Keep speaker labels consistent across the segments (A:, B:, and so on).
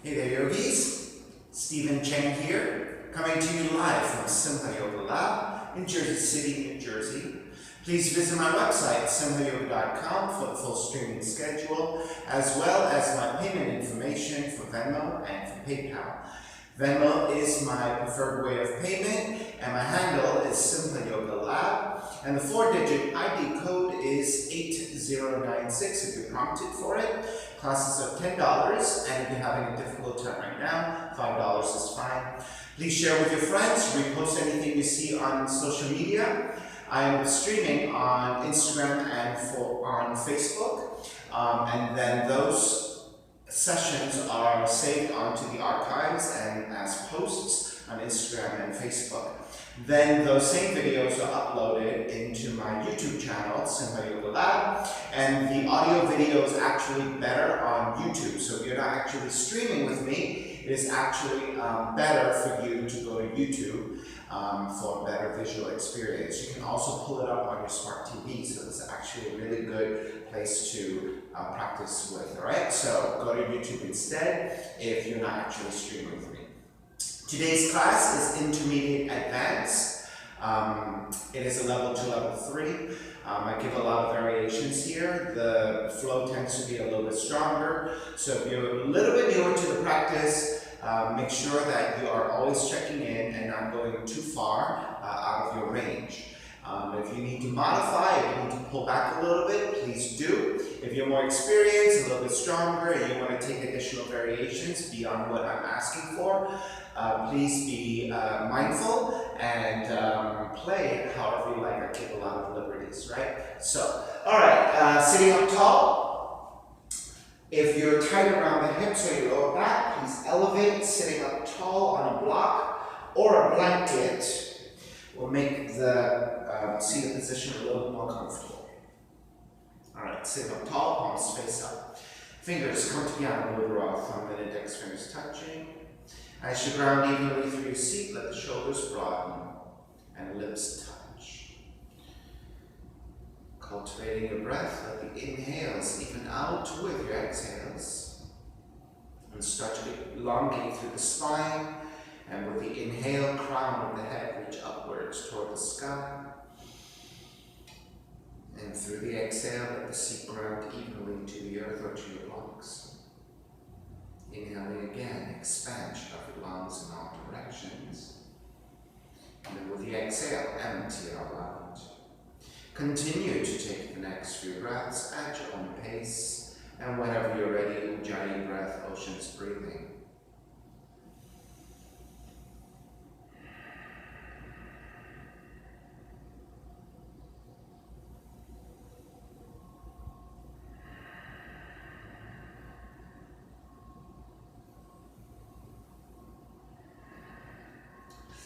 A: Hey there, yogis. Stephen Cheng here, coming to you live from Simha Yoga Lab in Jersey City, New Jersey. Please visit my website, simhayoga.com, for the full streaming schedule, as well as my payment information for Venmo and for PayPal. Venmo is my preferred way of payment, and my handle is Simha Yoga Lab, and the 4-digit ID code is 8096 if you're prompted for it. Classes are $10, and if you're having a difficult time right now, $5 is fine. Please share with your friends, repost anything you see on social media. I am streaming on Instagram and on Facebook, and then those sessions are saved onto the archives and as posts on Instagram and Facebook. Then those same videos are uploaded into my YouTube channel, Simha Yoga Lab, and the audio video is actually better on YouTube. So if you're not actually streaming with me, it is actually better for you to go to YouTube for a better visual experience. You can also pull it up on your smart TV, so it's actually a really good place to practice with, all right? So go to YouTube instead if you're not actually streaming with me. Today's class is Intermediate Advanced. It is a level 2, level 3. I give a lot of variations here. The flow tends to be a little bit stronger. So if you're a little bit newer to the practice, make sure that you are always checking in and not going too far out of your range. If you need to modify, if you need to pull back a little bit, please do. If you're more experienced, a little bit stronger, and you want to take additional variations beyond what I'm asking for, please be mindful and play it however you like. I give a lot of liberties, right? So, all right, sitting up tall. If you're tight around the hips or your lower back, please elevate. Sitting up tall on a block or a blanket will make the seated position a little bit more comfortable. All right, sitting up tall, palms face up. Fingers come together, overall, thumb and index fingers touching. As you ground evenly through your seat, let the shoulders broaden and lips touch. Cultivating your breath, let the inhales even out with your exhales. And start to elongate through the spine, and with the inhale, crown of the head reach upwards toward the sky. And through the exhale, let the seat ground evenly to the earth or to your blocks. Inhaling again, expansion of your lungs in all directions. And then with the exhale, empty it all out. Continue to take the next few breaths at your own pace. And whenever you're ready, Ujjayi breath, ocean's breathing.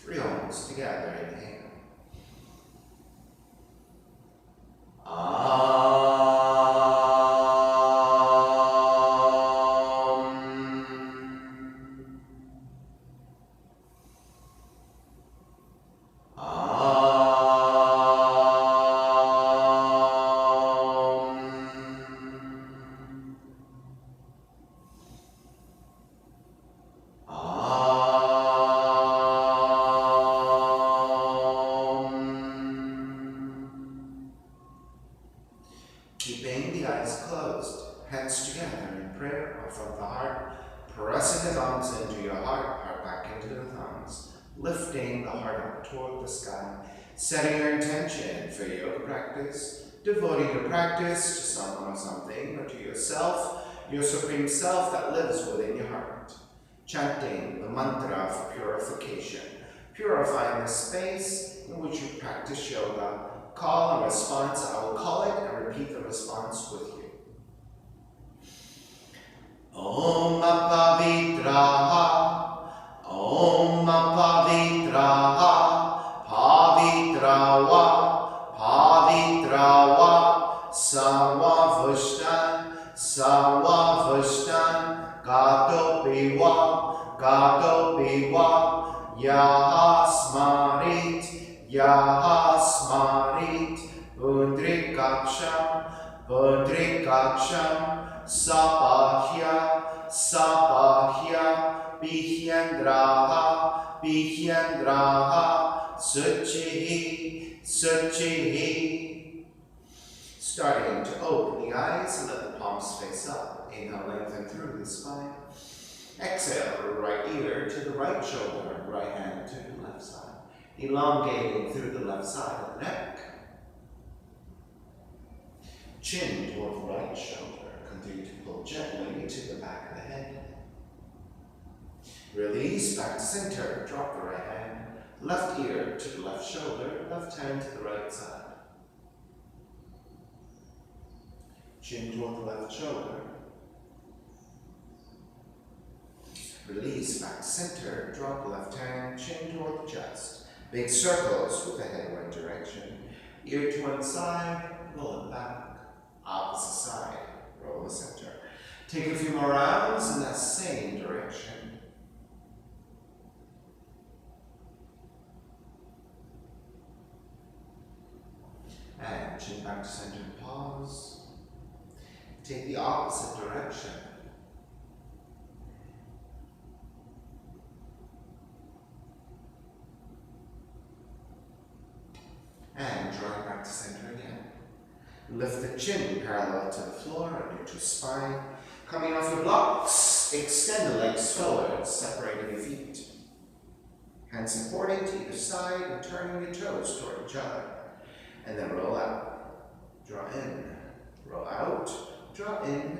A: Three Oms together, inhale. Keeping the eyes closed, hands together in prayer or from the heart, pressing the thumbs into your heart, heart back into the thumbs, lifting the heart up toward the sky, setting your intention for your yoga practice, devoting your practice to someone or something, or to yourself, your supreme self that lives within your heart. Chanting the mantra for purification, purifying the space in which you practice yoga. Call and response, I will call it and repeat the response with you. Om Pavitraha, Om Pavitraha, Pavitrawa, Pavitrawa, Sarvavashtan, Sarvavashtan, Gato Piwa, Yaha Smarit, Yaha Smarit, Pundrikaksham, Pundrikaksham, Sapahya, Sapahya, Yandraha, Suchihi, Suchihi. Starting to open the eyes and let the palms face up. Inhale, lengthen through the spine. Exhale, right ear to the right shoulder, right hand to the left side. Elongating through the left side of the neck. Chin toward the right shoulder. Continue to pull gently to the back of the head. Release, back to center. Drop the right hand. Left ear to the left shoulder. Left hand to the right side. Chin toward the left shoulder. Release, back to center. Drop the left hand. Chin toward the chest. Big circles with the head one direction. Ear to one side. Roll it back. Opposite side. Roll the center. Take a few more rounds in that same direction. And chin back to center, pause. Take the opposite direction. And drawing back to center again. Lift the chin parallel to the floor and neutral spine. Coming off your blocks, extend the legs forward, separating your feet. Hands supporting to either side and turning your toes toward each other. And then roll out, draw in, roll out, draw in,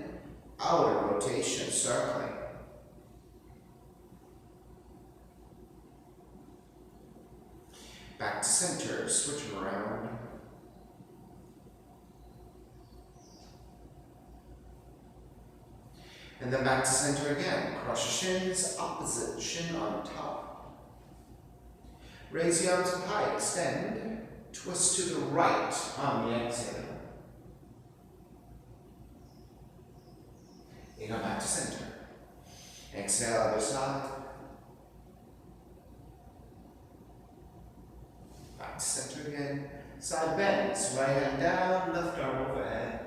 A: outer rotation, circling. Back to center, switch them around. And then back to center again. Cross your shins, opposite shin on top. Raise the arms up high, extend. Twist to the right on the exhale. Inhale back to center. Exhale, other side. Back to center again. Side bends, right hand down, left arm overhead.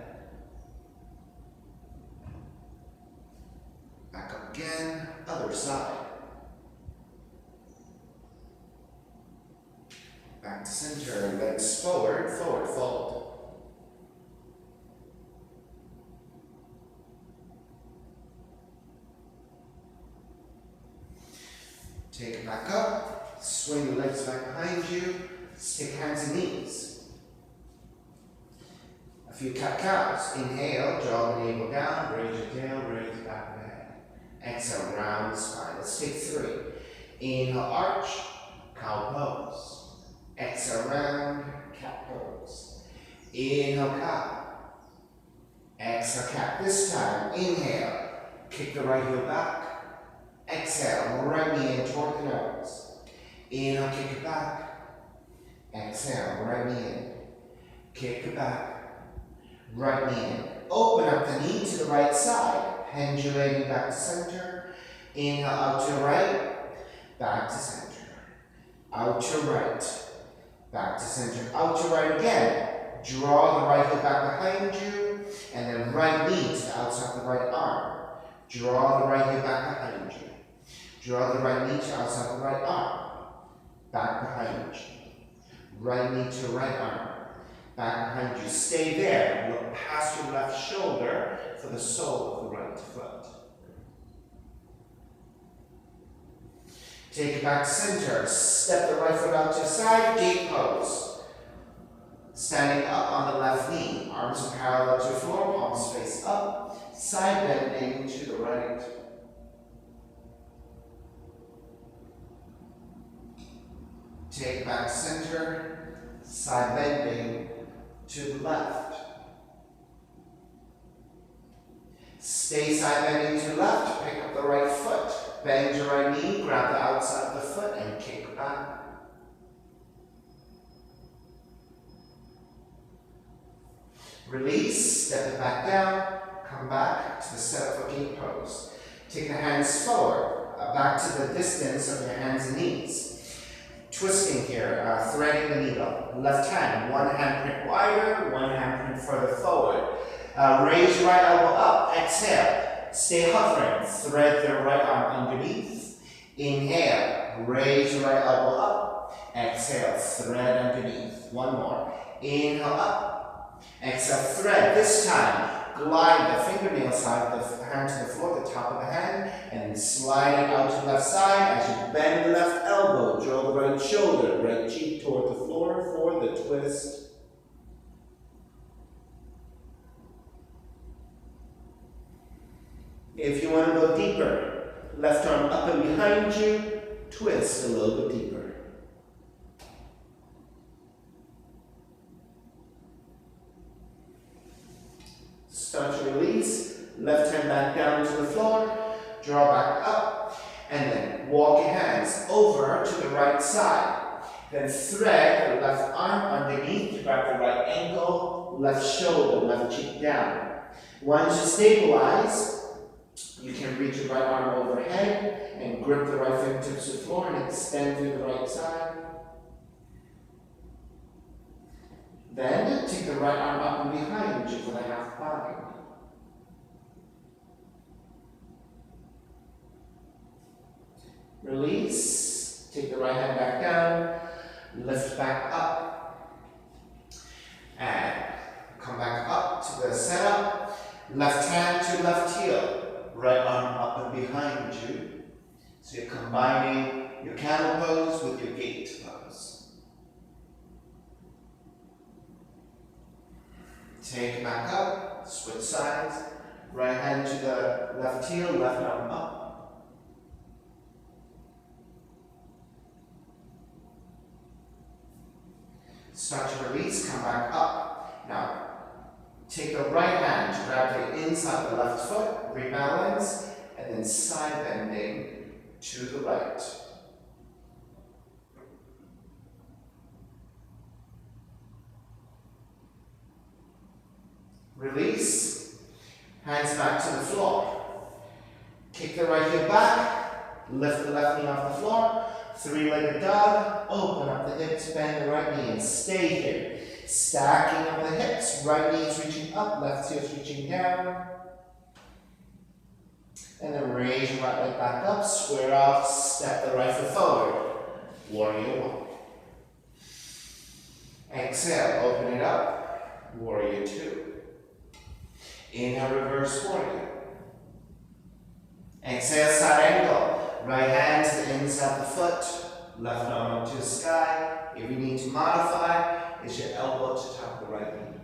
A: Back up again, other side. Back to center, legs forward, forward fold. Take it back up, swing the legs back behind you, stick hands and knees. A few cat-cows. Inhale, draw the navel down, raise your tail, raise the back of the head. Exhale, round the spine. Let's take 3. Inhale, arch, cow pose. Exhale, round, cat pose. Inhale, cow. Exhale, cat. This time, inhale, kick the right heel back. Exhale, right knee in toward the nose. Inhale, kick it back. Exhale, right knee in. Kick it back. Right knee in. Open up the knee to the right side. Pendulating back to center. Inhale, out to right. Back to center. Out to right. Back to center, out to right again. Draw the right heel back behind you, and then right knee to the outside of the right arm. Draw the right heel back behind you. Draw the right knee to outside the right arm. Back behind you. Right knee to right arm. Back behind you. Stay there. Look past your left shoulder for the sole of the right foot. Take it back to center. Step the right foot out to the side. Gate pose. Standing up on the left knee. Arms are parallel to the floor. Palms face up. Side bending to the right. Take it back to center. Side bending to the left. Stay side bending to the left. Pick up the right foot. Bend your right knee, grab the outside of the foot, and kick back. Release, step it back down, come back to the set foot gate pose. Take the hands forward, back to the distance of your hands and knees. Twisting here, threading the needle. Left hand, one handprint wider, one handprint further forward. Raise your right elbow up, exhale. Stay hovering, thread the right arm underneath. Inhale, raise your right elbow up. Exhale, thread underneath. One more. Inhale up. Exhale, thread. This time, glide the fingernail side of the hand to the floor, the top of the hand, and slide it out to the left side as you bend the left elbow. Draw the right shoulder, right cheek toward the floor for the twist. If you want to go deeper, left arm up and behind you, twist a little bit deeper. Start to release, left hand back down to the floor, draw back up, and then walk your hands over to the right side. Then thread the left arm underneath, grab the right ankle, left shoulder, left cheek down. Once you stabilize, you can reach your right arm overhead and grip the right fingertips to the floor and extend through the right side. Then take the right arm up and behind you for the half bind. Release, take the right hand back down, lift back up, and come back up to the setup. Left hand to left heel, right arm up and behind you. So you're combining your camel pose with your gate pose. Take it back up, switch sides, right hand to the left heel, left arm up. Start to release, come back up. Now, take the right hand to grab the inside of the left foot, rebalance, and then side bending to the right. Release, hands back to the floor. Kick the right heel back, lift the left knee off the floor, three-legged dog, open up the hips, bend the right knee, and stay here. Stacking up the hips, right knee is reaching up, left heel is reaching down. And then raise your right leg back up, square off, step the right foot forward. Warrior one. Exhale, open it up, warrior two. Inhale, reverse warrior. Exhale, side angle. Right hand to the inside of the foot, left arm up to the sky. If you need to modify, it's your elbow to top of the right knee.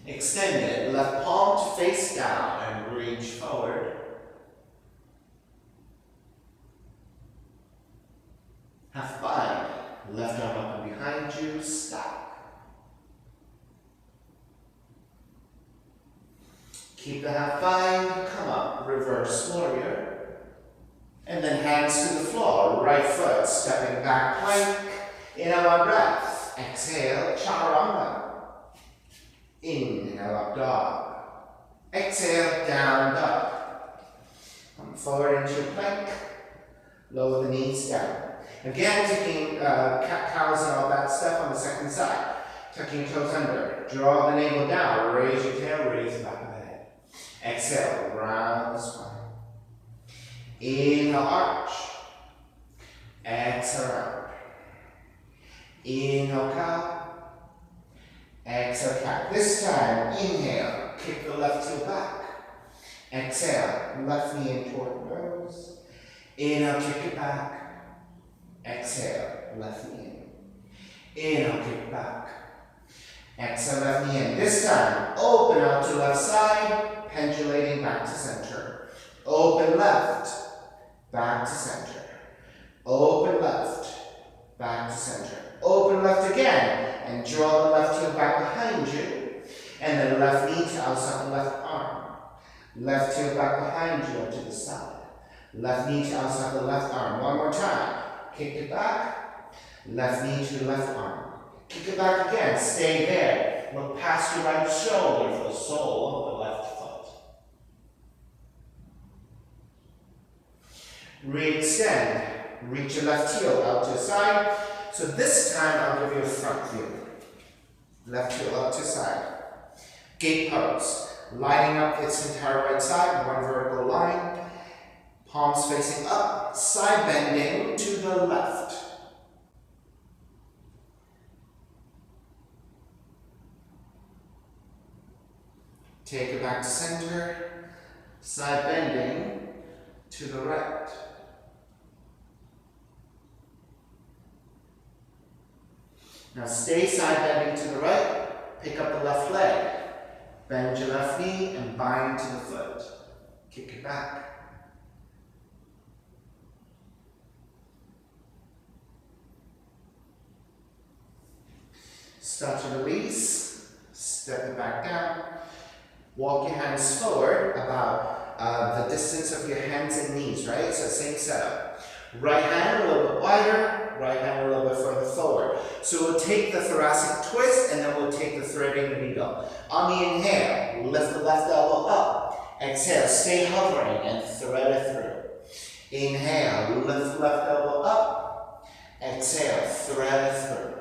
A: Extend it, left palm to face down and reach forward. Half bind, left arm up and behind you, stop. Keep the half bind, come up, reverse warrior. And then hands to the floor, right foot stepping back plank. Inhale up breath, exhale, chaturanga. Inhale up dog. Exhale, down dog. Come forward into your plank. Lower the knees down. Again, taking cat-cows and all that stuff on the second side. Tucking your toes under. Draw the navel down. Raise your tail, raise the back of the head. Exhale, round the spine. Inhale, arch. Exhale, round. Inhale, cow. Exhale, cat. This time, inhale, kick the left heel back. Exhale, left knee in toward the nose. Inhale, kick it back. Exhale, left knee in. Inhale, kick it back. Exhale, left knee in. This time, open out to left side, pendulating back to center. Open left, back to center. Open left, back to center. Open left again, and draw the left heel back behind you. And then left knee to outside the left arm. Left heel back behind you and to the side. Left knee to outside the left arm. One more time. Kick it back. Left knee to the left arm. Kick it back again. Stay there. Look past your right shoulder for the sole of the left foot. Re-extend. Reach your left heel out to the side. So this time I'll give you a front view. Left heel out to side. Gate pose. Lining up its entire right side, one vertical line. Palms facing up, side bending to the left. Take it back to center, side bending to the right. Now stay side bending to the right, pick up the left leg, bend your left knee and bind to the foot. Kick it back. Start to release, step it back down. Walk your hands forward about the distance of your hands and knees, right? So same setup. Right hand a little bit wider, right hand a little bit further forward. So we'll take the thoracic twist and then we'll take the threading needle. On the inhale, lift the left elbow up. Exhale, stay hovering and thread it through. Inhale, lift the left elbow up. Exhale, thread it through.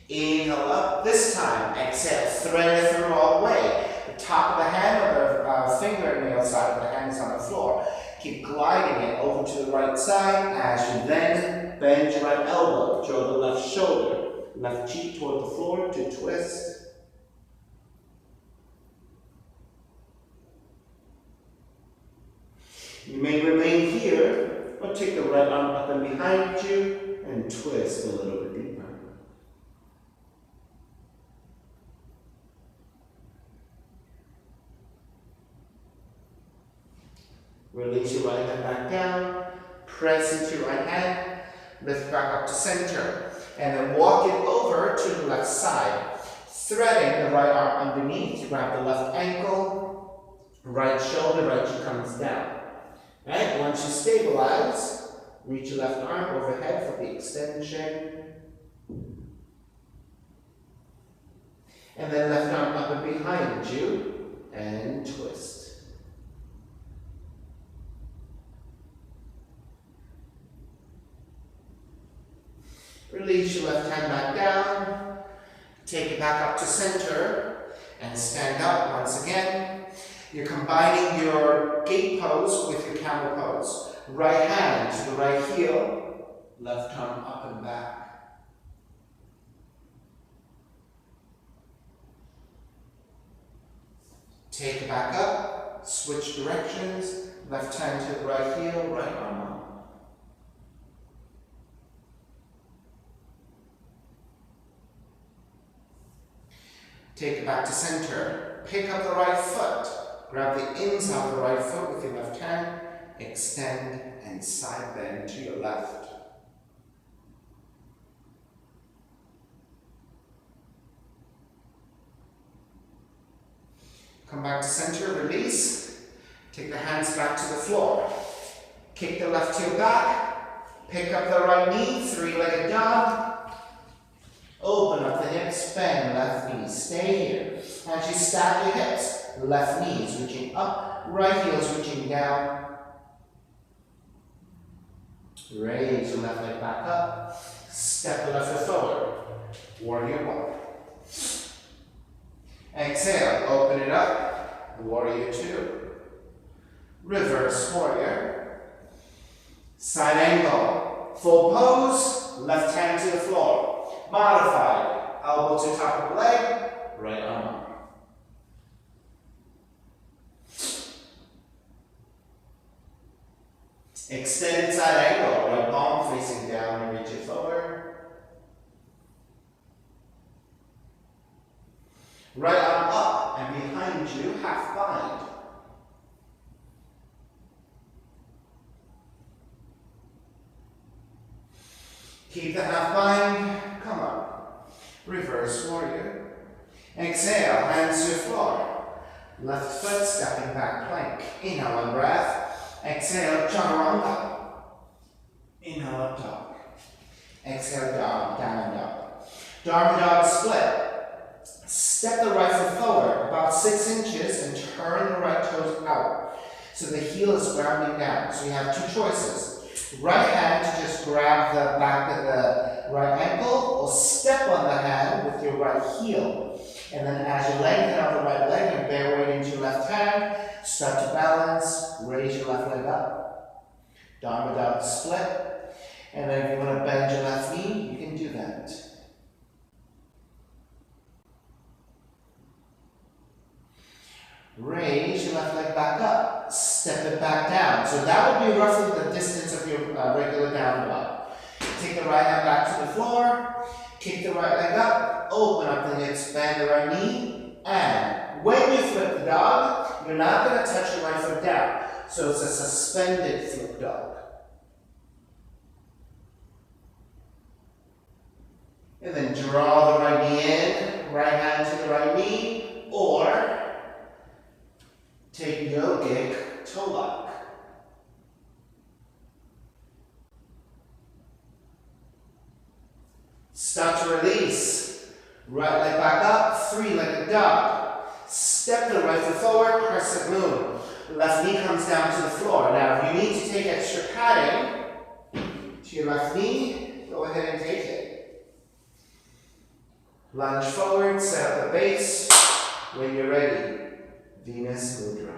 A: Inhale up, this time, exhale, thread it through all the way. The top of the hand or the fingernail side of the hand is on the floor. Keep gliding it over to the right side as you then bend your right elbow, draw the left shoulder, left cheek toward the floor to twist. You may remain here or take the right arm up and behind you and twist a little bit deeper. Release your right hand back down, press into your right hand, lift back up to center, and then walk it over to the left side, threading the right arm underneath to grab the left ankle, right shoulder, right cheek comes down. Right? Once you stabilize, reach your left arm overhead for the extension, and then left arm up and behind you, and twist. Release your left hand back down, take it back up to center, and stand up once again. You're combining your gate pose with your camel pose. Right hand to the right heel, left arm up and back. Take it back up, switch directions, left hand to the right heel, right arm up. Take it back to center. Pick up the right foot. Grab the inside of the right foot with your left hand. Extend and side bend to your left. Come back to center, release. Take the hands back to the floor. Kick the left heel back. Pick up the right knee, three-legged dog. Open up the hips, bend left knee, stay here. As you stack your hips, left knee is reaching up, right heel is reaching down. Raise your left leg back up, step the left foot forward, warrior one. Exhale, open it up, warrior two. Reverse warrior. Side angle, full pose, left hand to the floor. Modified, elbow to top of the leg, right arm up. Extended side angle, right palm facing down and reach it forward. Right arm up and behind you, half bind. Keep the half bind. Come up. Reverse warrior. Exhale, hands to the floor. Left foot stepping back plank. Inhale, one breath. Exhale, chaturanga. Inhale, up dog. Exhale, down, down dog. Dharma dog split. Step the right foot forward about 6 inches and turn the right toes out. So the heel is grounding down. So you have two choices. Right hand to just grab the back of the right ankle or step on the hand with your right heel. And then as you lengthen out the right leg and bear weight into your left hand, start to balance, raise your left leg up. Dharma Dog split. And then if you want to bend your left knee, you can do that. Raise your left leg back up. Step it back down. So that would be roughly the distance of your regular down dog. Take the right hand back to the floor. Kick the right leg up. Open up the hips. Bend the right knee. And when you flip the dog, you're not going to touch your right foot down. So it's a suspended flip dog. And then draw the right knee in. Right hand to the right knee. Or take yogic toe lock. Start to release. Right leg back up, three-legged dog. Step the right foot forward, crescent moon. Left knee comes down to the floor. Now, if you need to take extra padding to your left knee, go ahead and take it. Lunge forward, set up the base. When you're ready, Venus Mudra.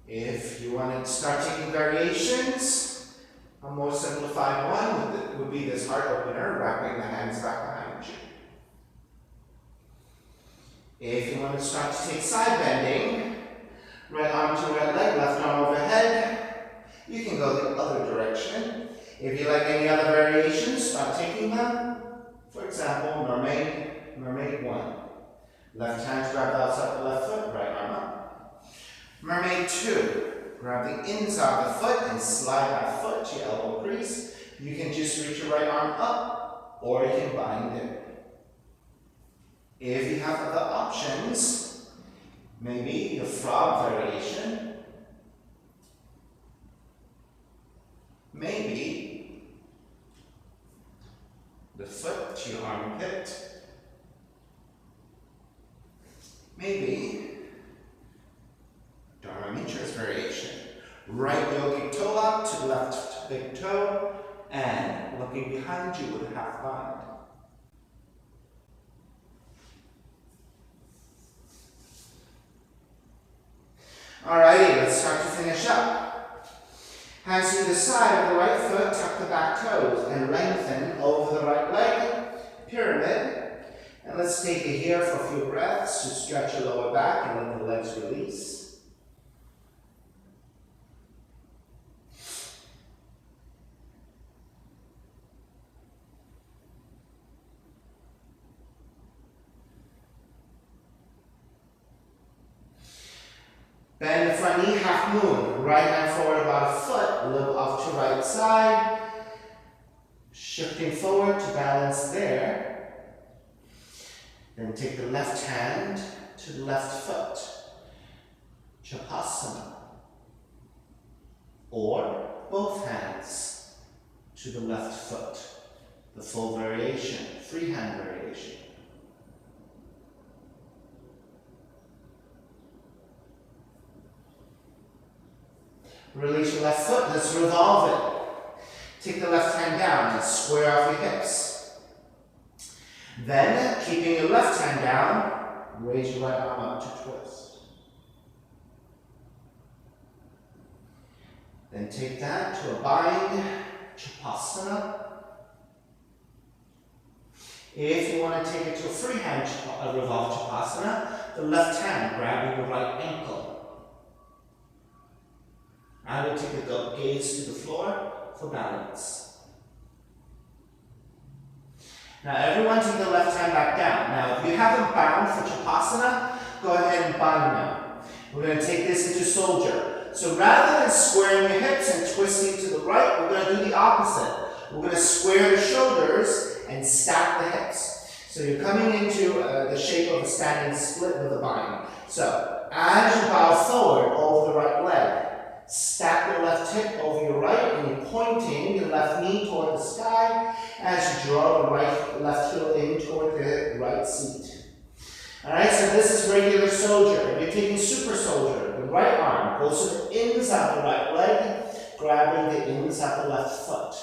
A: If you want to start taking variations, a more simplified one would be this heart opener, wrapping the hands back behind you. If you want to start to take side bending, right arm to right leg, left arm overhead, you can go the other direction. If you like any other variations, start taking them. For example, mermaid 1. Left hand grab the outside of the left foot, right arm up. Mermaid 2, grab the inside of the foot and slide that foot to your elbow crease. You can just reach your right arm up, or you can bind it. If you have other options, maybe the frog variation, maybe the foot to your armpit, maybe Dharma Mitra's variation. Right yogic toe lock to left big toe, and looking behind you with a half bind. Alrighty, let's start to finish up. Hands to the side of the right foot, tuck the back toes, and lengthen over the right leg, pyramid. And let's take it here for a few breaths to stretch your lower back and let the legs release. Bend the front knee, half moon. Right hand forward about a foot, look off to right side. Shifting forward to balance there. Then take the left hand to the left foot. Chapasana. Or both hands to the left foot. The full variation, freehand variation. Release your left foot, let's revolve it. Take the left hand down and square off your hips. Then, keeping your left hand down, raise your right arm up to twist. Then take that to a bind, Chapasana. If you want to take it to a freehand revolve Chapasana, the left hand grabbing the right ankle. I will take the gaze to the floor for balance. Now everyone take the left hand back down. Now if you haven't bound for Chapasana, go ahead and bind now. We're going to take this into soldier. So rather than squaring your hips and twisting to the right, we're going to do the opposite. We're going to square the shoulders and stack the hips. So you're coming into the shape of a standing split with a bind. So as you bow forward over the right leg, stack your left hip over your right, and you're pointing your left knee toward the sky as you draw the left heel in toward the right seat. Alright, so this is regular soldier. If you're taking super soldier, the right arm goes to the inside of the right leg, grabbing the inside of the left foot.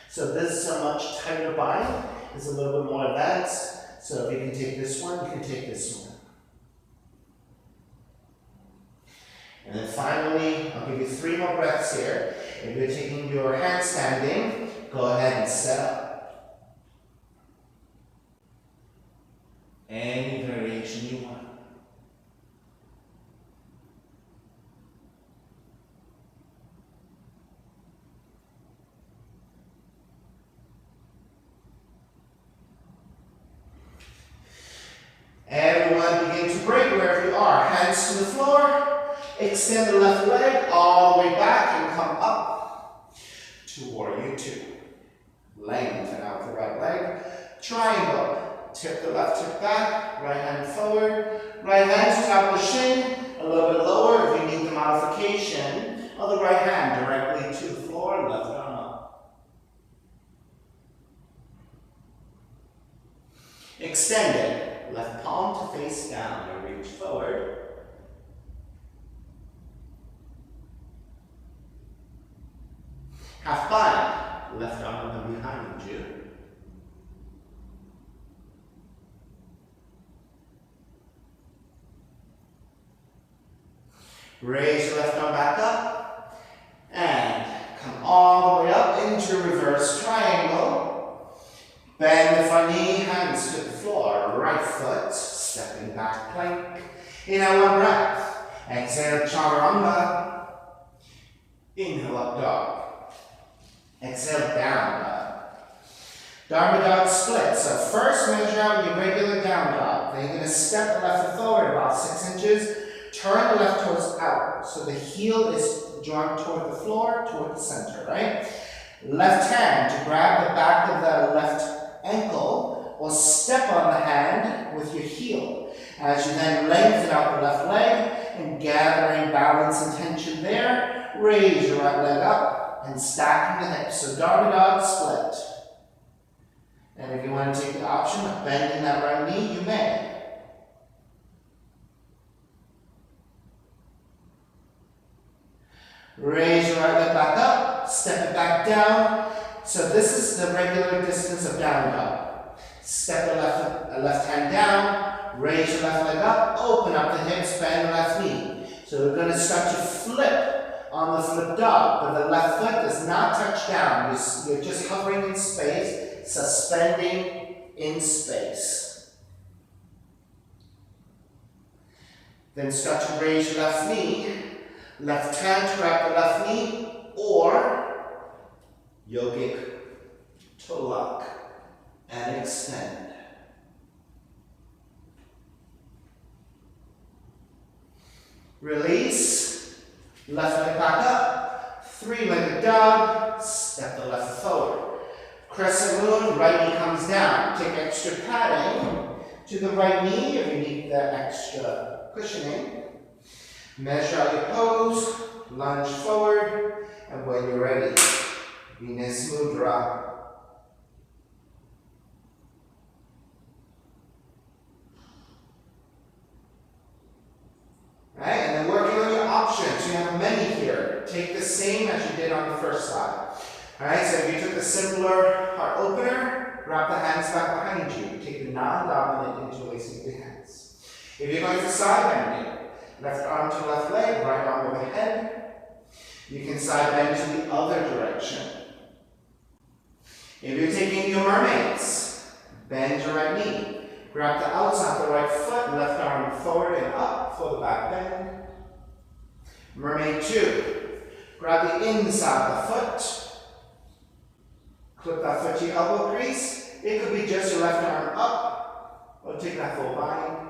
A: So this is a much tighter bind. It's a little bit more advanced. So if you can take this one, you can take this one. And then finally, I'll give you 3 more breaths here. If you're taking your handstanding, go ahead and set up. Any variation you want. Everyone begin to break wherever you are. Hands to the floor. Extend the left leg all the way back and come up to Warrior 2. Lengthen out the right leg. Triangle. Tip the left hip back. Right hand forward. Right hand to top of the shin. A little bit lower if you need the modification of the right hand directly to the floor. Left arm up. Extend it. Left palm to face down and reach forward. Half bind. Left arm up and behind you. Raise your left arm back up and come all the way up into reverse triangle. Bend the front knee, hands to the floor, right foot, stepping back plank. Inhale, 1 breath. Exhale, chaturanga. Inhale, up dog. Exhale, down dog. Dharma dog split. So first measure out your regular down dog. Then you're going to step the left foot forward about 6 inches. Turn the left toes out. So the heel is drawn toward the floor, toward the center, right? Left hand to grab the back of the left ankle or step on the hand with your heel. As you then lengthen out the left leg and gathering balance and tension there, raise your right leg up and stacking the hips. So Dharma dog split. And if you want to take the option of bending that right knee, you may. Raise your right leg back up, step it back down. So this is the regular distance of down dog. Step the left hand down, raise your left leg up, open up the hips, bend the left knee. So we're going to start to flip on the flip dog, but the left foot does not touch down. You're just hovering in space, suspending in space. Then start to raise your left knee. Left hand to grab the left knee, or yogic toe lock and extend. Release, left leg back up, 3-legged dog, step the left forward. Crescent moon, right knee comes down. Take extra padding to the right knee if you need the extra cushioning. Measure out your pose, lunge forward, and when you're ready, Venus Mudra. Right, and then working on your options. You have many here. Take the same as you did on the first side. Alright, so if you took the simpler heart opener, wrap the hands back behind you. Take the non-dominant interlacing of the hands. If you're going for side bending, left arm to left leg, right arm overhead. You can side bend to the other direction. If you're taking your mermaids, bend your right knee. Grab the outside of the right foot, left arm forward and up for the back bend. Mermaid 2. Grab the inside of the foot. Clip that foot to your elbow crease. It could be just your left arm up, or take that full bind.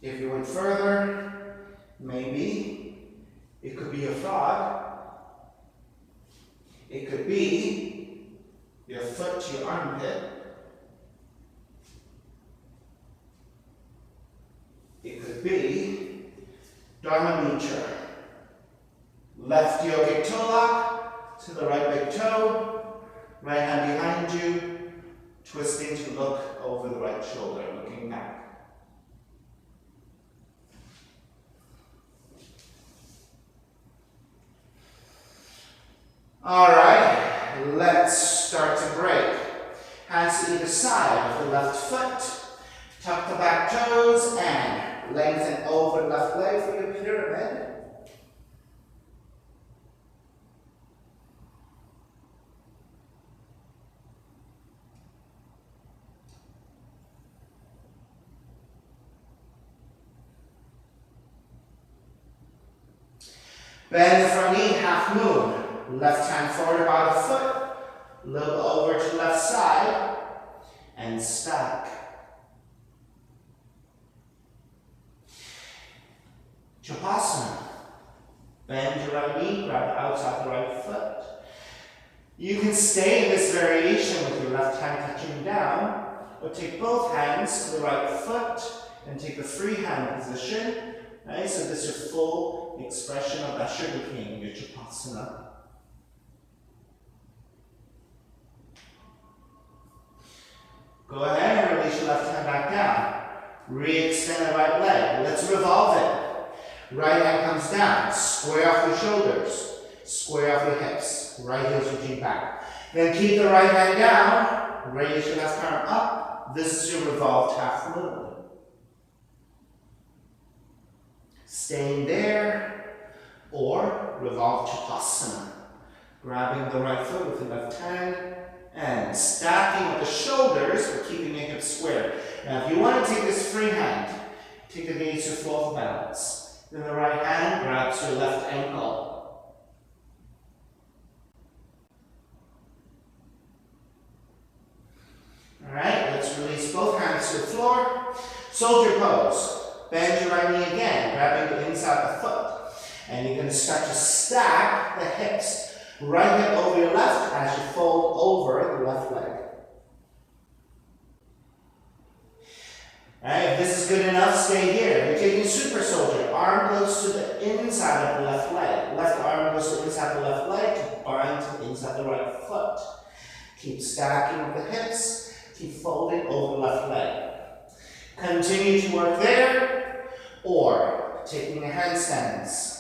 A: If you went further, maybe it could be a frog. It could be your foot to your armpit. It could be Dharma Mudra. Left yogic toe lock to the right big toe. Right hand behind you. Twisting to look over the right shoulder, looking back. Alright, let's start to break. Hands to either side of the left foot. Tuck the back toes and lengthen over the left leg for your pyramid. Bend the front knee, half moon. Left hand forward about a foot. Look over to the left side and stack. Shavasana. Bend your right knee, grab the outside the right foot. You can stay in this variation with your left hand touching down, or take both hands to the right foot and take the free hand position. Right? So this is your full expression of that sugar cane, your Shavasana. Go ahead and release your left hand back down. Re-extend the right leg. Let's revolve it. Right hand comes down. Square off your shoulders. Square off your hips. Right heel's reaching back. Then keep the right hand down. Raise your left arm up. This is your revolved half moon. Staying there, or revolve Shavasana. Grabbing the right foot with the left hand and stacking with the shoulders, but keeping your hips square. Now, if you want to take this free hand, take the gaze to floor for balance. Then the right hand grabs your left ankle. All right, let's release both hands to the floor. Soldier pose. Bend your right knee again, grabbing the inside of the foot. And you're going to start to stack the hips. Right hip over your left as you fold over the left leg. Alright, if this is good enough, stay here. You're taking super soldier. Arm goes to the inside of the left leg. Left arm goes to the inside of the left leg to bind to the inside of the right foot. Keep stacking with the hips. Keep folding over the left leg. Continue to work there, or taking the handstands.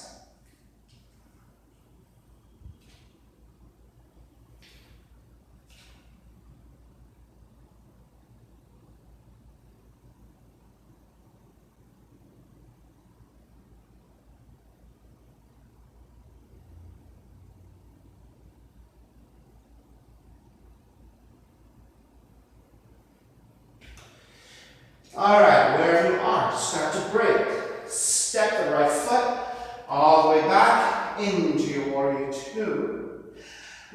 A: All right, wherever you are, start to break. Step the right foot all the way back into your warrior two.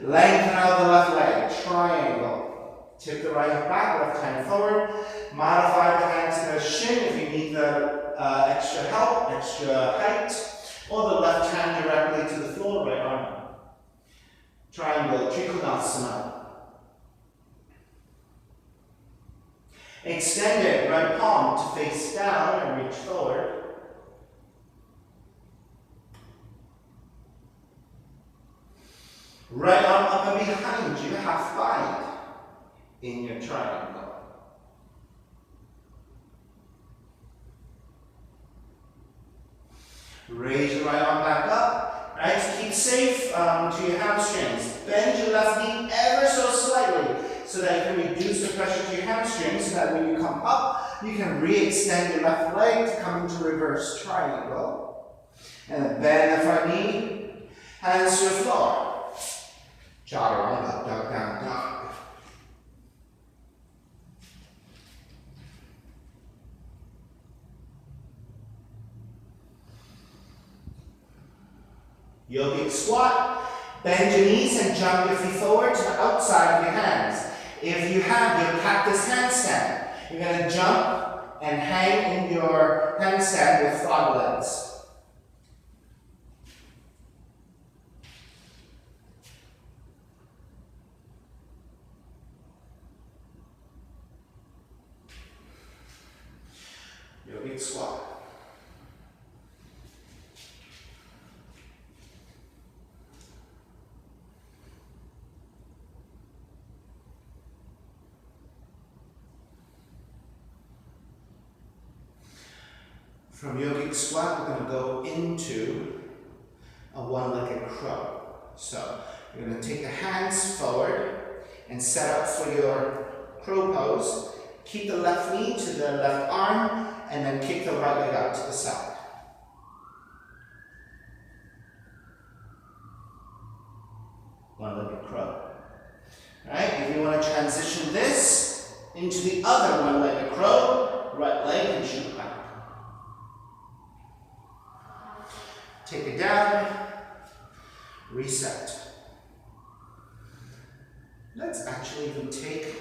A: Lengthen out the left leg, triangle. Tip the right hip back, left hand forward. Modify the hand to the shin if you need the extra help, extra height. Or the left hand directly to the floor, right arm up. Triangle, Trikonasana. Extend it, right palm to face down and reach forward. Right arm up and behind you, half bind in your triangle. Raise your right arm back up. Right, keep safe to your hamstrings. Bend your left knee ever so slightly, so that you can reduce the pressure to your hamstrings, so that when you come up, you can re-extend your left leg to come into reverse triangle. And then bend the front knee, hands to the floor. Chaturanga, up, dog, down, dog. Yogic squat. Bend your knees and jump your feet forward to the outside of your hands. If you have your cactus handstand, you're going to jump and hang in your handstand with frog legs. Yogic squat. From yogic squat, we're going to go into a one-legged crow. So you're going to take the hands forward and set up for your crow pose. Keep the left knee to the left arm and then kick the right leg out to the side. One-legged crow. Alright, if you want to transition this into the other one-legged crow, right leg and shoot back. Take it down, reset. Let's actually even take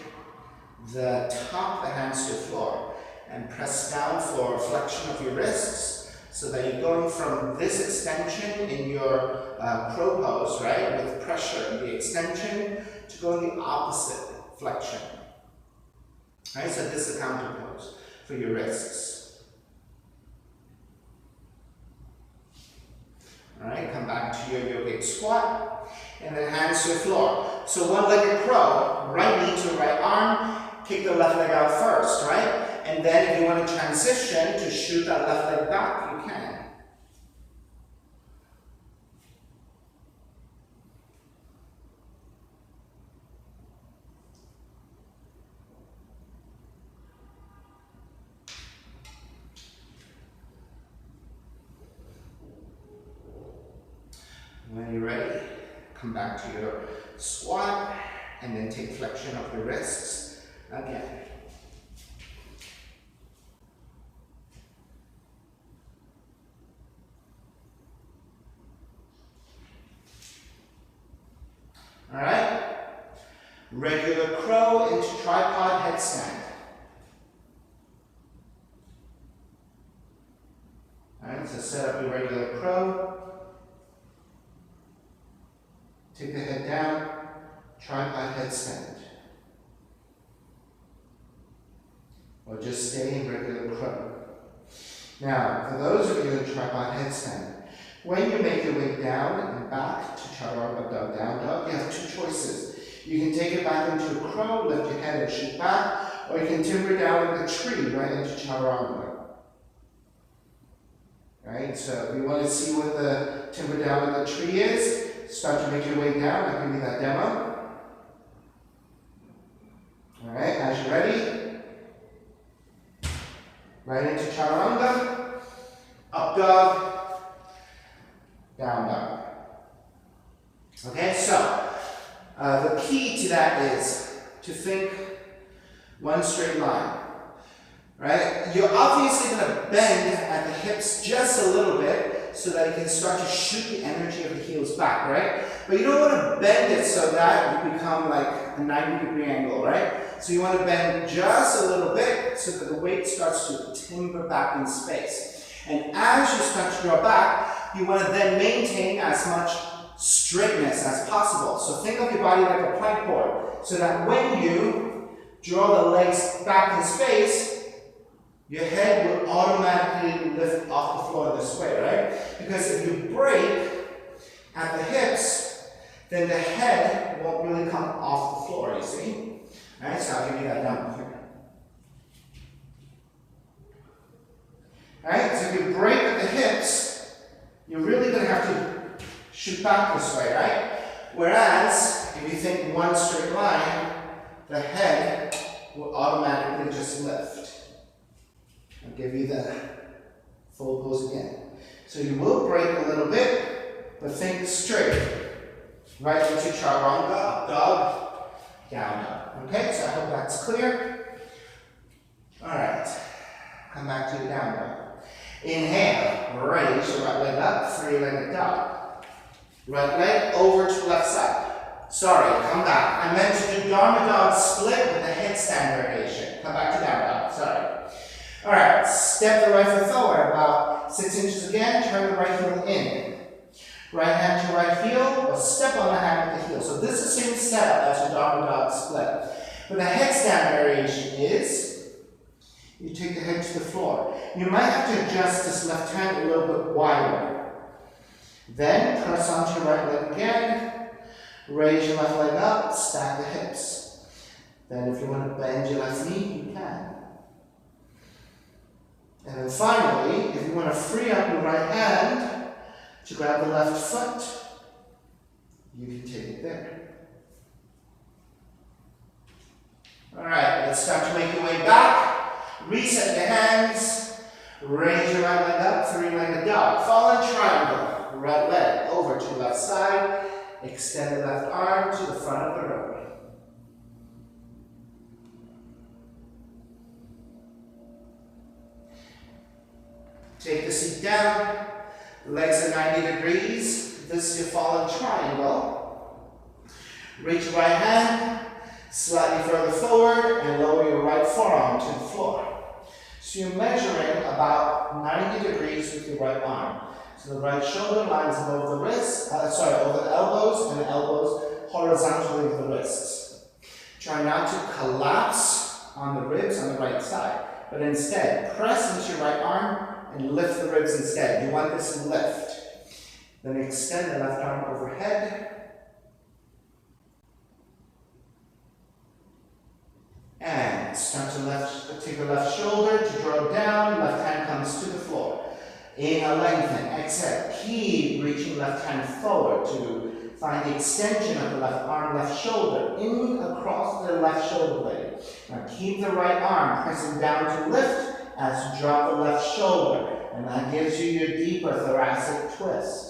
A: the top of the hands to the floor and press down for flexion of your wrists so that you're going from this extension in your crow pose, right, with pressure in the extension to go in the opposite flexion. Right, so this is a counter pose for your wrists. Alright, come back to your yogic squat and then hands to the floor. So one-legged crow, right knee to right arm, kick the left leg out first, right? And then if you want to transition to shoot that left leg back, you can. When you're ready, come back to your squat and then take flexion of your wrists again. Alright? Regular crow into tripod headstand. Alright, so set up your regular crow. Take the head down, tripod headstand. Or just stay in regular crow. Now, for those of you in tripod headstand, when you make your way down and back to chaturanga dog, down dog, you have two choices. You can take it back into a crow, lift your head and shoot back, or you can timber down like a tree right into chaturanga. Right, so if you want to see what the timber down like a tree is, start to make your way down. I'll give you that demo. Alright, as you're ready, right into chaturanga, up dog, down dog. Okay, so the key to that is to think one straight line. Right? You're obviously going to bend at the hips just a little bit so that you can start to shoot the energy of the heels back, right? But you don't want to bend it so that you become like a 90-degree angle, right? So you want to bend just a little bit so that the weight starts to timber back in space. And as you start to draw back, you want to then maintain as much straightness as possible. So think of your body like a plank board, so that when you draw the legs back in space, your head will automatically lift off the floor this way, right? Because if you break at the hips, then the head won't really come off the floor, you see? Alright, so I'll give you that down here. Alright, so if you break at the hips, you're really going to have to shoot back this way, right? Whereas, if you think one straight line, the head will automatically just lift. I'll give you the full pose again. So you will break a little bit, but think straight. Right into chaturanga, up dog, down dog. Okay, so I hope that's clear. Alright, come back to your down dog. Inhale, raise your right leg up, three-legged dog. Right leg over to the left side. Sorry, come back. I meant to do Dharma Dog split with a headstand variation. Come back to down dog, sorry. Alright, step the right foot forward about 6 inches again, turn the right heel in. Right hand to right heel, or step on the hand with the heel. So this is the same setup as your Dharma Dog split. But the headstand variation is, you take the head to the floor. You might have to adjust this left hand a little bit wider. Then press onto your right leg again, raise your left leg up, stack the hips. Then if you want to bend your left knee, you can. And then finally, if you want to free up your right hand to grab the left foot, you can take it there. Alright, let's start to make your way back. Reset the hands, Raise your right leg up, three-legged dog. Fallen triangle. Right leg over to left side. Extend the left arm to the front of the row. Take the seat down. Legs at 90 degrees. This is your fallen triangle. Reach your right hand slightly further forward and lower your right forearm to the floor. So you're measuring about 90 degrees with your right arm. So the right shoulder lines above the wrists, over the elbows, and the elbows horizontally with the wrists. Try not to collapse on the ribs on the right side, but instead press into your right arm and lift the ribs instead. You want this lift. Then extend the left arm overhead. And start to take the left shoulder to draw down, left hand comes to the floor. Inhale, lengthen, exhale, keep reaching left hand forward to find the extension of the left arm, left shoulder, in across the left shoulder blade. Now keep the right arm pressing down to lift as you drop the left shoulder, and that gives you your deeper thoracic twist.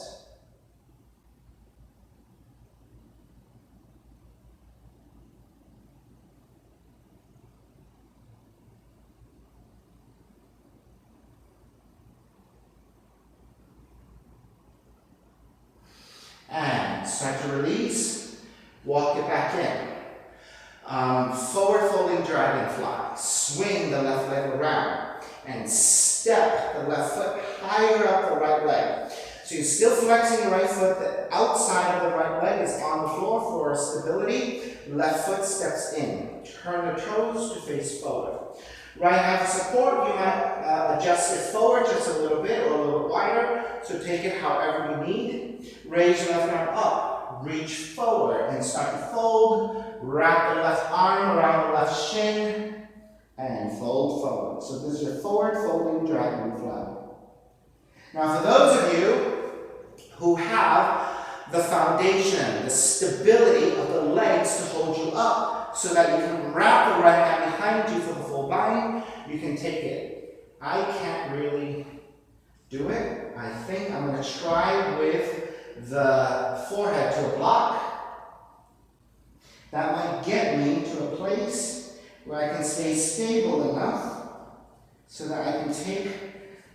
A: And start to release, walk it back in. Forward folding dragonfly. Swing the left leg around and step the left foot higher up the right leg. So you're still flexing the right foot. The outside of the right leg is on the floor for stability. Left foot steps in. Turn the toes to face forward. Right hand for support, you might adjust it forward just a little bit or a little wider. So take it however you need. Raise your left arm up. Reach forward and start to fold. Wrap the left arm around the left shin and fold forward. So this is your forward folding dragonfly. Now for those of you who have the foundation, the stability of the legs to hold you up so that you can wrap the right hand behind you for the full bind, you can take it. I can't really do it. I think I'm going to try with the forehead to a block. That might get me to a place where I can stay stable enough so that I can take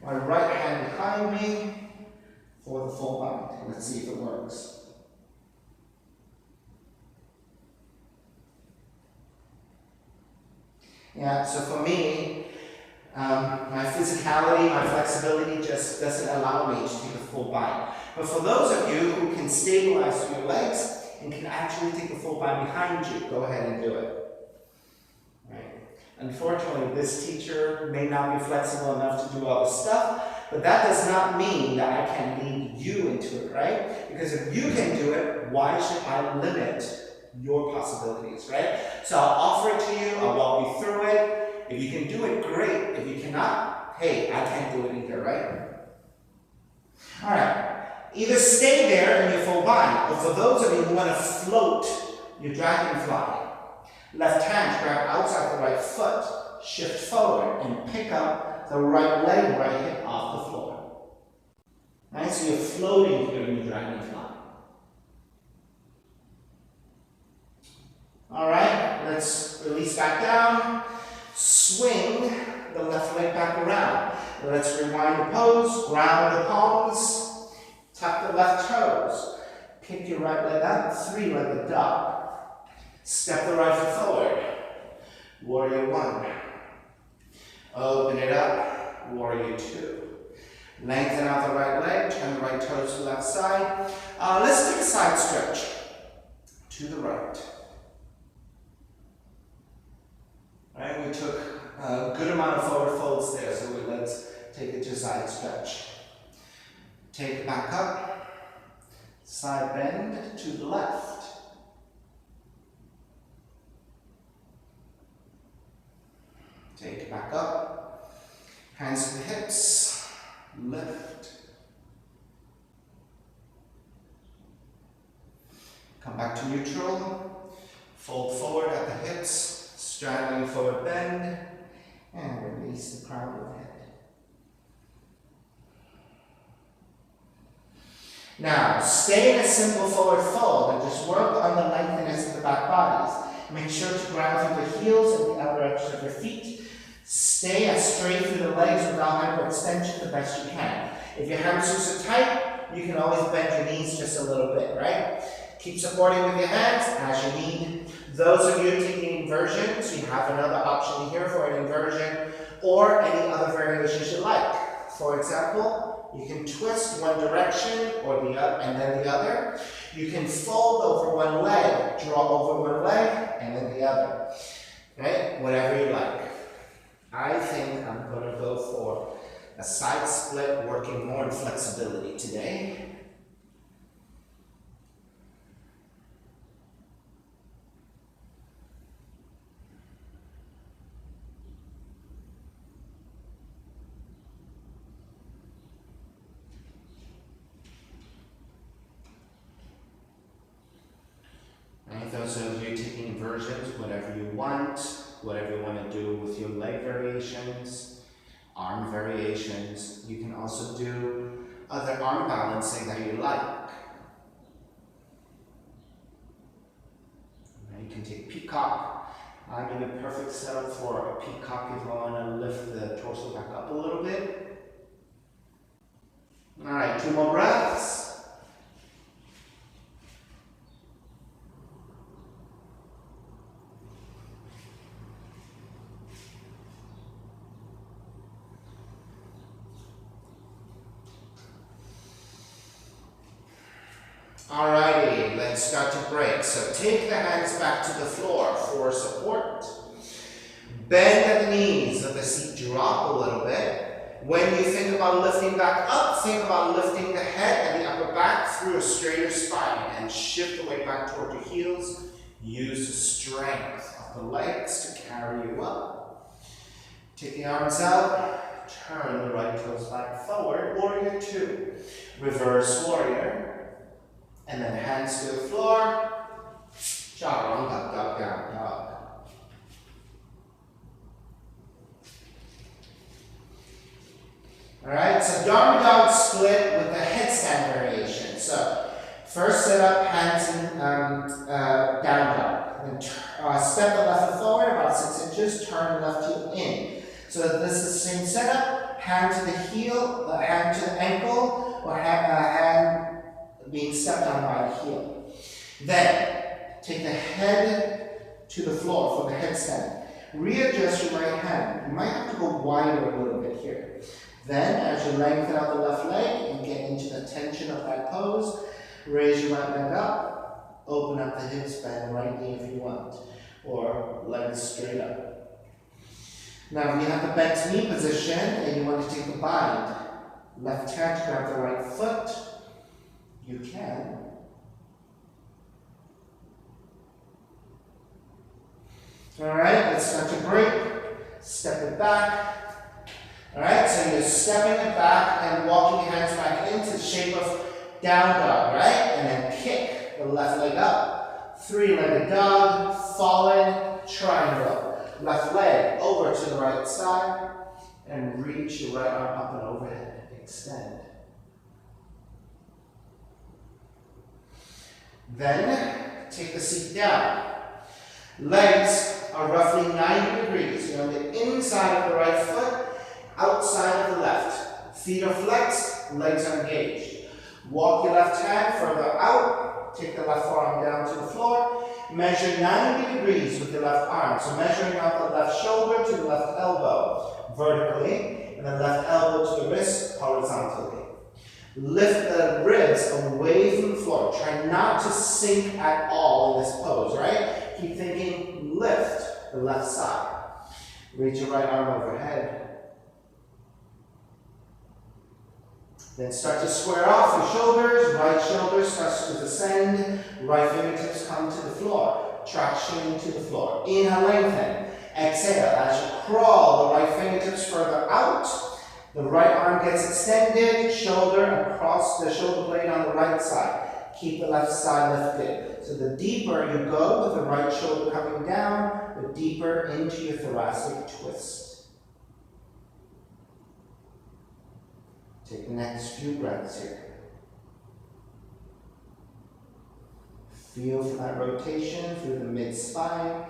A: my right hand behind me for the full bind. Let's see if it works. Yeah, so for me, my physicality, my flexibility just doesn't allow me to take a full bind. But for those of you who can stabilize your legs and can actually take a full bind behind you, go ahead and do it. Right? Unfortunately, this teacher may not be flexible enough to do all this stuff, but that does not mean that I can lead you into it, right? Because if you can do it, why should I limit your possibilities, right? So I'll offer it to you, I'll walk you through it. If you can do it, great. If you cannot, hey, I can't do it either, right? All right. Either stay there in your full bind, or for those of you who want to float your dragonfly, left hand grab outside the right foot, shift forward, and pick up the right leg right hip off the floor. Right? So you're floating here in your dragonfly. All right, let's release back down. Swing the left leg back around. Let's rewind the pose, ground the palms, tuck the left toes. Pick your right leg up, three-legged dog. Step the right foot forward. Warrior one. Open it up, warrior two. Lengthen out the right leg, turn the right toes to the left side. Let's take a side stretch to the right. Right, we took a good amount of forward folds there, so let's take it to side stretch. Take it back up, side bend to the left. Take it back up, hands to the hips, lift. Come back to neutral, fold forward at the hips, straddling forward bend, and release the crown of the head. Now, stay in a simple forward fold and just work on the lengthiness of the back bodies. Make sure to ground through the heels and the outer edges of your feet. Stay as straight through the legs without hyperextension the best you can. If your hamstrings are tight, you can always bend your knees just a little bit, right? Keep supporting with your hands as you need. Those of you taking inversions, you have another option here for an inversion or any other variations you like. For example, you can twist one direction or the other and then the other. You can fold over one leg, draw over one leg, and then the other. Right? Whatever you like. I think I'm going to go for a side split, working more on flexibility today. And those of you taking inversions, whatever you want to do with your leg variations, arm variations. You can also do other arm balancing that you like. You can take peacock. I'm in a perfect setup for a peacock if I want to lift the torso back up a little bit. All right, 2 more breaths. Alrighty, let's start to break. So take the hands back to the floor for support. Bend at the knees, let the seat drop a little bit. When you think about lifting back up, think about lifting the head and the upper back through a straighter spine and shift the weight back toward your heels. Use the strength of the legs to carry you up. Take the arms out, turn the right toes back forward, warrior 2. Reverse warrior. And then hands to the floor. Chaturanga dog, down dog. Alright, so Dharma Dog split with the headstand variation. So, first set up, hands in down dog. Then step the left foot forward about 6 inches, turn the left heel in. So this is the same setup, hand to the heel, hand to the ankle, or hand being stepped on by the heel. Then, take the head to the floor for the headstand. Readjust your right hand. You might have to go wider a little bit here. Then, as you lengthen out the left leg and get into the tension of that pose, raise your right leg up, open up the hips, bend the right knee if you want, or legs straight up. Now, if you have the bent knee position and you want to take the bind, left hand to grab the right foot, you can. Alright, let's start to break. Step it back. Alright, so you're stepping it back and walking your hands back into the shape of down dog, right? And then kick the left leg up. 3-legged dog, fallen, triangle. Left leg over to the right side and reach your right arm up and overhead. Extend. Then, take the seat down. Legs are roughly 90 degrees. You're on the inside of the right foot, outside of the left. Feet are flexed, legs are engaged. Walk your left hand further out. Take the left forearm down to the floor. Measure 90 degrees with the left arm. So measuring out the left shoulder to the left elbow vertically, and the left elbow to the wrist horizontally. Lift the ribs away from the floor. Try not to sink at all in this pose, right? Keep thinking, lift the left side. Reach your right arm overhead. Then start to square off your shoulders. Right shoulder starts to descend. Right fingertips come to the floor. Traction to the floor. Inhale, lengthen. Exhale, as you crawl the right fingertips further out. The right arm gets extended, shoulder across the shoulder blade on the right side. Keep the left side lifted. So the deeper you go with the right shoulder coming down, the deeper into your thoracic twist. Take the next few breaths here. Feel for that rotation through the mid-spine.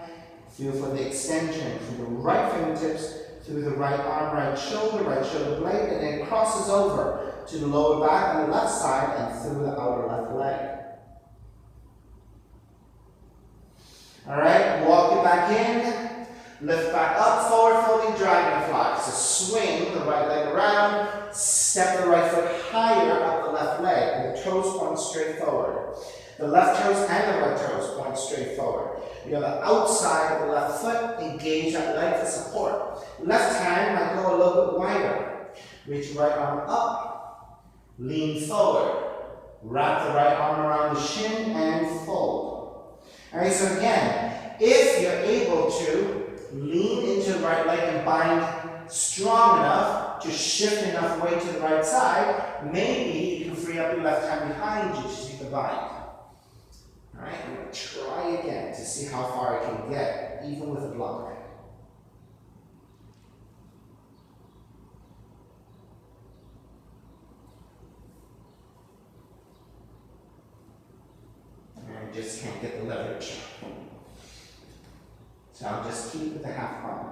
A: Feel for the extension from the right fingertips through the right arm, right shoulder blade, and then crosses over to the lower back on the left side and through the outer left leg. All right, walk it back in, lift back up, forward folding dragonfly. So swing the right leg around, step the right foot higher up the left leg, and the toes point straight forward. The left toes and the right toes point straight forward. You have the outside of the left foot, engage that leg for support. Left hand might go a little bit wider. Reach the right arm up, lean forward. Wrap the right arm around the shin and fold. All right, so again, if you're able to lean into the right leg and bind strong enough to shift enough weight to the right side, maybe you can free up your left hand behind you to take the bind. All right, I'm going to try again to see how far I can get, even with a block. And I just can't get the leverage. So I'll just keep with the half bind.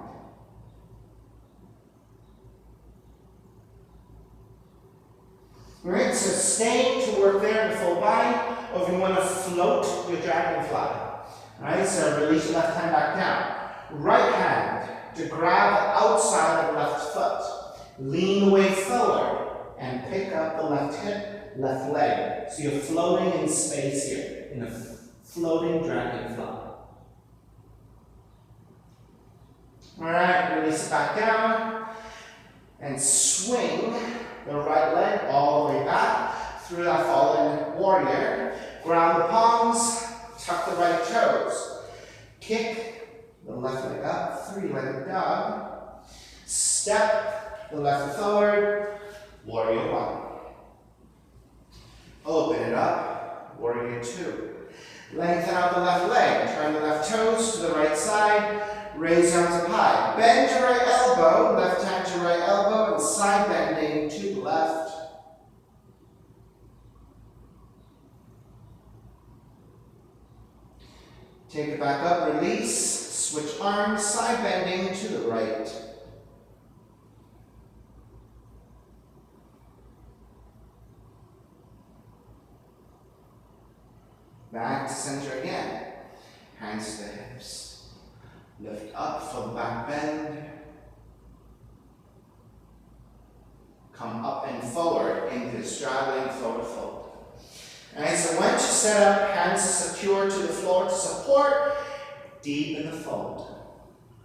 A: All right, so staying to work there in the full bind, or if you want to float your dragonfly. All right, so release your left hand back down. Right hand to grab the outside of the left foot. Lean the weight forward and pick up the left hip, left leg. So you're floating in space here, in a floating dragonfly. All right, release it back down and swing the right leg all the way back through that fallen warrior. Ground the palms, tuck the right toes. Kick the left leg up, three-legged dog. Step the left foot forward, warrior one. Open it up, warrior two. Lengthen out the left leg, turn the left toes to the right side, raise arms up high. Bend your right elbow, left hand to right elbow, and side bending to the left. Take it back up, release, switch arms, side bending to the right. Back to center again. Hands to the hips. Lift up for the back bend. Come up and forward into the straddling forward fold. Alright, so once you set up, hands secure to the floor to support, deepen the fold.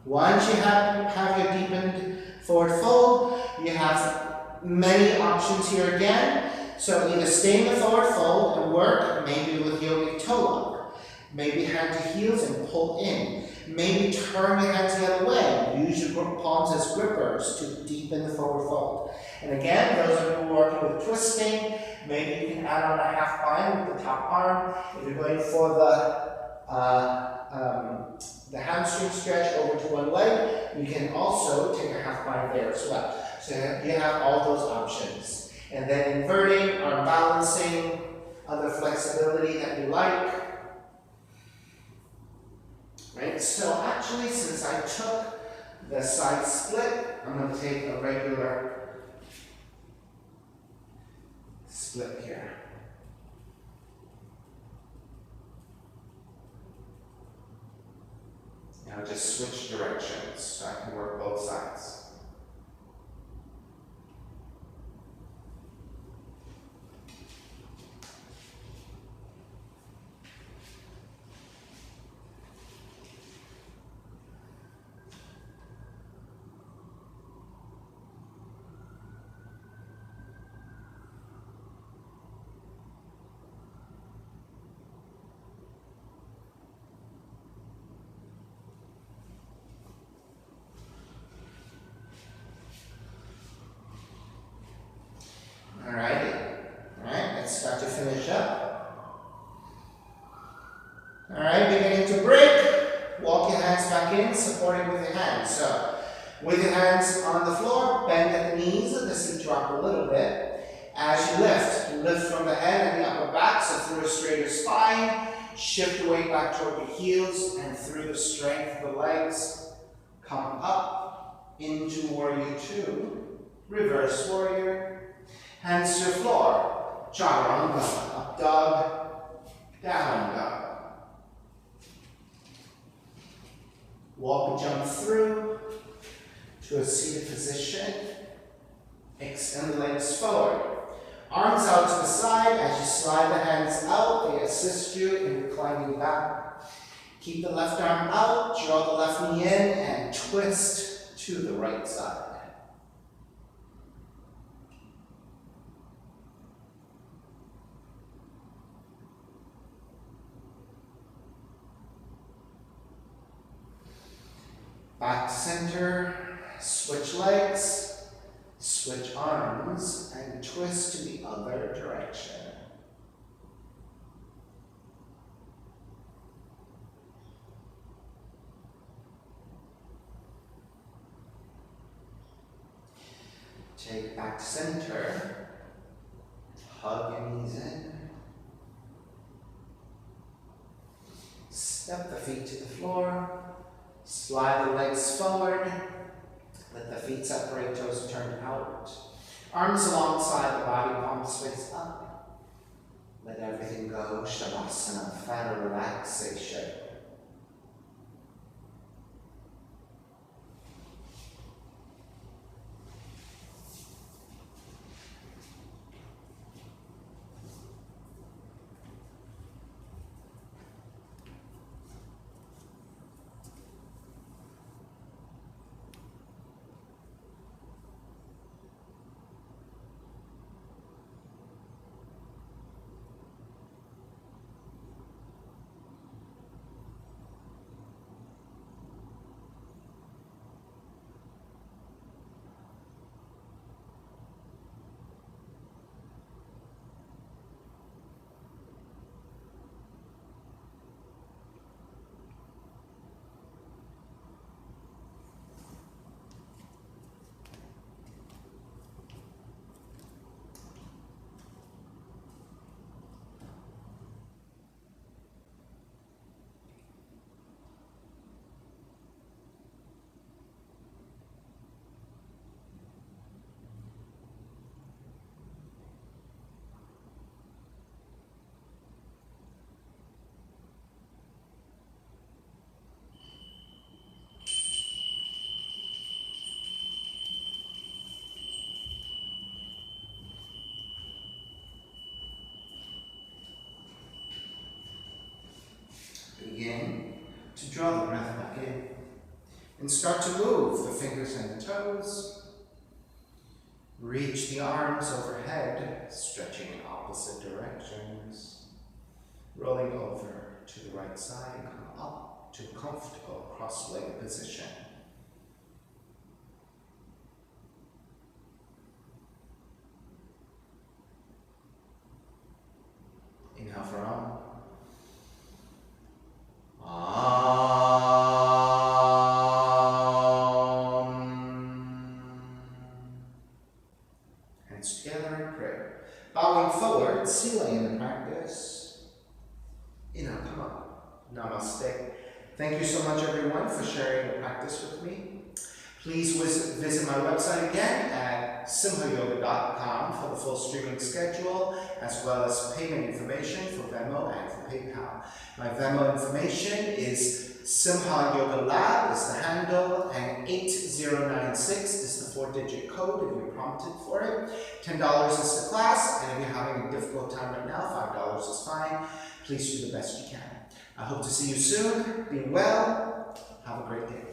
A: Once you have your deepened forward fold, you have many options here again. So either stay in the forward fold and work, maybe with yogic toe lock. Maybe hand to heels and pull in. Maybe turn your hands the other way. Use your palms as grippers to deepen the forward fold. And again, those of you who are working with twisting, maybe you can add on a half bind with the top arm. If you're going for the hamstring stretch over to one leg, you can also take a half bind there as well. So you have all those options. And then inverting or balancing, other flexibility that you like. Right? So actually, since I took the side split, I'm going to take a regular split here. Now just switch directions so I can work both sides. Start to finish up. Alright, beginning to break. Walk your hands back in, supporting with your hands. So, with your hands on the floor, bend at the knees, the seat drop a little bit. As you lift from the head and the upper back, so through a straighter spine. shift the weight back toward the heels and through the strength of the legs. Come up into Warrior Two, Reverse Warrior. Hands to the floor, Chaturanga, Up Dog, Down Dog. Walk and jump through to a seated position. Extend the legs forward. Arms out to the side. As you slide the hands out, they assist you in reclining back. Keep the left arm out, draw the left knee in, and twist to the right side. Back to center, switch legs, switch arms, and twist to the other direction. Take it back to center, hug your knees in. Step the feet to the floor. Slide the legs forward. Let the feet separate, toes turn out. Arms alongside the body, palms face up. Let everything go. Shavasana, fat relaxation. Begin to draw the breath back in and start to move the fingers and the toes. Reach the arms overhead, stretching in opposite directions. Rolling over to the right side and come up to a comfortable cross-legged position. Inhale for on. Hands together in prayer. Bowing forward, sealing in the practice. Inhale, come up. Namaste. Thank you so much, everyone, for sharing the practice with me. Please visit my website again at simhayoga.com for the full streaming schedule, as well as payment information for Venmo and for PayPal. My Venmo information is Simha Yoga Lab is the handle, and 8096 is the 4-digit code if you're prompted for it. $10 is the class, and if you're having a difficult time right now, $5 is fine. Please do the best you can. I hope to see you soon. Be well. Have a great day.